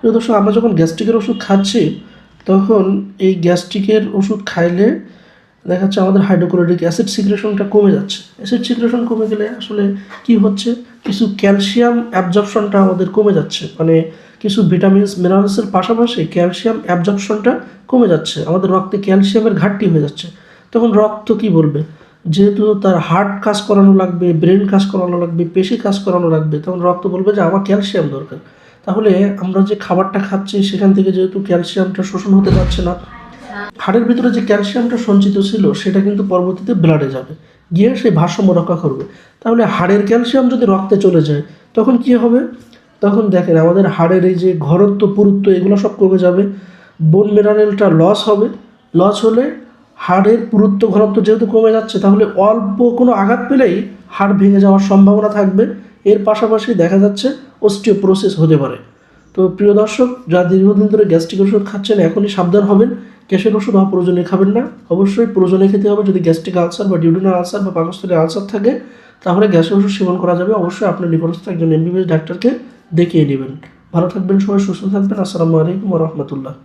প্রিয় দর্শক, আমরা যখন গ্যাস্ট্রিকের ওষুধ খাচ্ছি তখন এই গ্যাস্ট্রিকের ওষুধ খাইলে দেখা যাচ্ছে আমাদের হাইড্রোক্লোরিক অ্যাসিড সিক্রেশনটা কমে যাচ্ছে। অ্যাসিড সিক্রেশন কমে গেলে আসলে কি হচ্ছে, কিছু ক্যালসিয়াম অ্যাবজর্পশনটা আমাদের কমে যাচ্ছে, মানে কিছু ভিটামিনস মিনারেলসের পাশাপাশি ক্যালসিয়াম অ্যাবজর্পশনটা কমে যাচ্ছে, আমাদের রক্তে ক্যালসিয়ামের ঘাটতি হয়ে যাচ্ছে। তখন রক্ত কি বলবে, যেহেতু তার হার্ট কাজ করানো লাগবে, ব্রেন কাজ করানো লাগবে, পেশি কাজ করানো লাগবে, তখন রক্ত বলবে যে আমার ক্যালসিয়াম দরকার। তাহলে আমরা যে খাবারটা খাচ্ছি সেখান থেকে যেহেতু ক্যালসিয়ামটা শোষণ হতে পারছে না, হাড়ের ভিতরে যে ক্যালসিয়ামটা সঞ্চিত ছিল সেটা কিন্তু পরবর্তীতে ব্লাডে যাবে, গিয়ে সেই ভারসাম্য রক্ষা করবে। তাহলে হাড়ের ক্যালসিয়াম যদি রক্তে চলে যায় তখন কি হবে, তখন দেখেন আমাদের হাড়ের এই যে ঘনত্ব পুরুত্ব এগুলো সব কমে যাবে, বোন মিনারেলটা লস হবে। লস হলে হাড়ের পুরুত্ব ঘনত্ব যেহেতু কমে যাচ্ছে, তাহলে অল্প কোনো আঘাত পেলেই হাড় ভেঙে যাওয়ার সম্ভাবনা থাকবে। এর পাশাপাশি দেখা যাচ্ছে অস্টিওপোরোসিস হতে পারে। তো প্রিয় দর্শক, যারা দীর্ঘদিন ধরে গ্যাস্ট্রিক ওষুধ খাচ্ছেন এখনই সাবধান হবেন, গ্যাসের ওষুধ অপ্রয়োজনে খাবেন না। অবশ্যই প্রয়োজনে খেতে হবে। যদি গ্যাস্ট্রিক আলসার বা ডিউডিনাল আলসার বা পাকস্থলী আলসার থাকে তাহলে গ্যাসের ওষুধ সেবন করা যাবে। অবশ্যই আপনার নিকটস্থ একজন এমবিবিএস ডাক্তারকে দেখিয়ে নেবেন। ভালো থাকবেন সবাই, সুস্থ থাকবেন। আসসালামু আলাইকুম ওয়া রাহমাতুল্লাহ।